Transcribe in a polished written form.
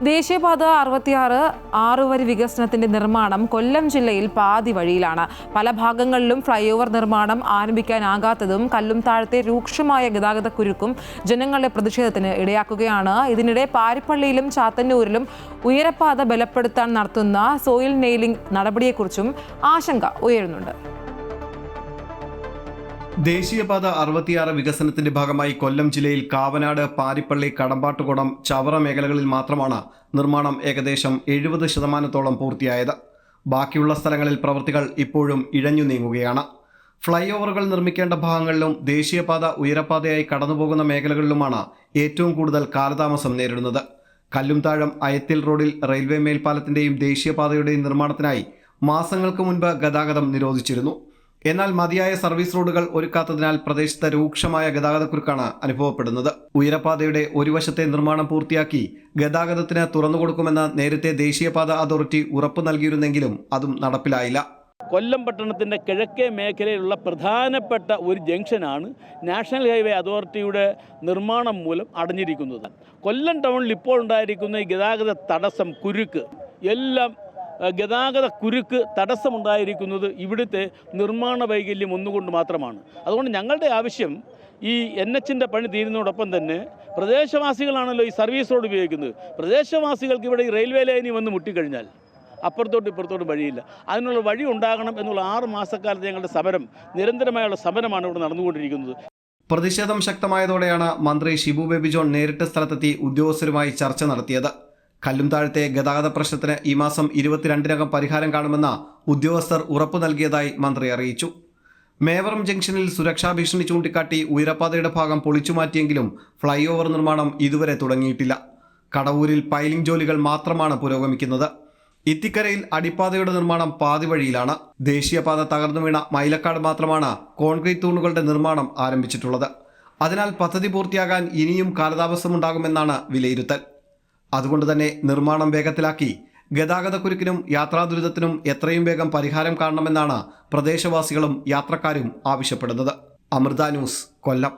ദേശീയപാത 66 ആറുവരി വികസനത്തിന്റെ നിർമ്മാണം കൊല്ലം ജില്ലയിൽ പാതി വഴിയിലാണ്. പല ഭാഗങ്ങളിലും ഫ്ലൈഓവർ നിർമ്മാണം ആരംഭിക്കാനാകാത്തതും കല്ലും താഴത്തെ രൂക്ഷമായ ഗതാഗതക്കുരുക്കും ജനങ്ങളുടെ പ്രതിഷേധത്തിന് ഇടയാക്കുകയാണ്. ഇതിനിടെ പാരിപ്പള്ളിയിലും ചാത്തന്നൂരിലും ഉയരപ്പാത ബലപ്പെടുത്താൻ നടത്തുന്ന സോയിൽ നെയിലിംഗ് നടപടിയെക്കുറിച്ചും ആശങ്ക ഉയരുന്നുണ്ട്. ദേശീയപാത 66 വികസനത്തിന്റെ ഭാഗമായി കൊല്ലം ജില്ലയിൽ കാവനാട്, പാരിപ്പള്ളി, കടമ്പാട്ടുകുളം, ചവറ മേഖലകളിൽ മാത്രമാണ് നിർമ്മാണം ഏകദേശം 70% പൂർത്തിയായത്. ബാക്കിയുള്ള സ്ഥലങ്ങളിൽ പ്രവൃത്തികൾ ഇപ്പോഴും ഇഴഞ്ഞു നീങ്ങുകയാണ്. ഫ്ലൈ ഓവറുകൾ നിർമ്മിക്കേണ്ട ഭാഗങ്ങളിലും ദേശീയപാത ഉയരപ്പാതയായി കടന്നുപോകുന്ന മേഖലകളിലുമാണ് ഏറ്റവും കൂടുതൽ കാലതാമസം നേരിടുന്നത്. കല്ലുംതാഴം അയത്തിൽ റോഡിൽ റെയിൽവേ മേൽപ്പാലത്തിന്റെയും ദേശീയപാതയുടെയും നിർമ്മാണത്തിനായി മാസങ്ങൾക്ക് മുൻപ് ഗതാഗതം നിരോധിച്ചിരുന്നു. എന്നാൽ മതിയായ സർവീസ് റോഡുകൾ ഒരുക്കാത്തതിനാൽ പ്രദേശത്ത് രൂക്ഷമായ ഗതാഗതക്കുരുക്കാണ് അനുഭവപ്പെടുന്നത്. ഉയരപ്പാതയുടെ ഒരു വശത്തെ നിർമ്മാണം പൂർത്തിയാക്കി ഗതാഗതത്തിന് തുറന്നുകൊടുക്കുമെന്ന് നേരത്തെ ദേശീയപാത അതോറിറ്റി ഉറപ്പു നൽകിയിരുന്നെങ്കിലും അതും നടപ്പിലായില്ല. കൊല്ലം പട്ടണത്തിൻ്റെ കിഴക്കേ മേഖലയിലുള്ള പ്രധാനപ്പെട്ട ഒരു ജംഗ്ഷനാണ് നാഷണൽ ഹൈവേ അതോറിറ്റിയുടെ നിർമ്മാണം മൂലം അടഞ്ഞിരിക്കുന്നത്. കൊല്ലം ടൗണിൽ ഇപ്പോൾ ഉണ്ടായിരിക്കുന്ന ഈ ഗതാഗത തടസ്സം, കുരുക്ക് എല്ലാം ഗതാഗത കുരുക്ക് തടസ്സമുണ്ടായിരിക്കുന്നത് ഇവിടുത്തെ നിർമ്മാണ വൈകല്യം ഒന്നുകൊണ്ട് മാത്രമാണ്. അതുകൊണ്ട് ഞങ്ങളുടെ ആവശ്യം ഈ NHന്റെ പണി തീരുന്നതോടൊപ്പം തന്നെ പ്രദേശവാസികളാണല്ലോ ഈ സർവീസ് റോഡ് ഉപയോഗിക്കുന്നത്. പ്രദേശവാസികൾക്ക് ഇവിടെ ഈ റെയിൽവേ ലൈനിൽ വന്ന് മുട്ടിക്കഴിഞ്ഞാൽ അപ്പുറത്തോട്ട് ഇപ്പുറത്തോട്ട് വഴിയില്ല. അതിനുള്ള വഴി ഉണ്ടാകണം എന്നുള്ള 6 മാസക്കാലത്ത് ഞങ്ങളുടെ സമരം, നിരന്തരമായുള്ള സമരമാണ് ഇവിടെ നടന്നുകൊണ്ടിരിക്കുന്നത്. പ്രതിഷേധം ശക്തമായതോടെയാണ് മന്ത്രി ഷിബു ബേബി ജോൺ നേരിട്ട് സ്ഥലത്തെത്തി ഉദ്യോഗസ്ഥരുമായി ചർച്ച നടത്തിയത്. കല്ലും താഴത്തെ ഗതാഗത പ്രശ്നത്തിന് ഈ മാസം 22-നകം പരിഹാരം കാണുമെന്ന് ഉദ്യോഗസ്ഥർ ഉറപ്പു നൽകിയതായി മന്ത്രി അറിയിച്ചു. മേവറം ജംഗ്ഷനിൽ സുരക്ഷാ ഭീഷണി ചൂണ്ടിക്കാട്ടി ഉയരപ്പാതയുടെ ഭാഗം പൊളിച്ചുമാറ്റിയെങ്കിലും ഫ്ലൈ ഓവർ നിർമ്മാണം ഇതുവരെ തുടങ്ങിയിട്ടില്ല. കടവൂരിൽ പൈലിംഗ് ജോലികൾ മാത്രമാണ് പുരോഗമിക്കുന്നത്. ഇത്തിക്കരയിൽ അടിപ്പാതയുടെ നിർമ്മാണം പാതി വഴിയിലാണ്. ദേശീയപാത തകർന്നു വീണ മൈലക്കാട് മാത്രമാണ് കോൺക്രീറ്റ് തൂണുകളുടെ നിർമ്മാണം ആരംഭിച്ചിട്ടുള്ളത്. അതിനാൽ പദ്ധതി പൂർത്തിയാകാൻ ഇനിയും കാലതാമസമുണ്ടാകുമെന്നാണ് വിലയിരുത്തൽ. അതുകൊണ്ട് തന്നെ നിർമ്മാണം വേഗത്തിലാക്കി ഗതാഗതക്കുരുക്കിനും യാത്രാ ദുരിതത്തിനും എത്രയും വേഗം പരിഹാരം കാണണമെന്നാണ് പ്രദേശവാസികളും യാത്രക്കാരും ആവശ്യപ്പെടുന്നത്. അമൃത ന്യൂസ്, കൊല്ലം.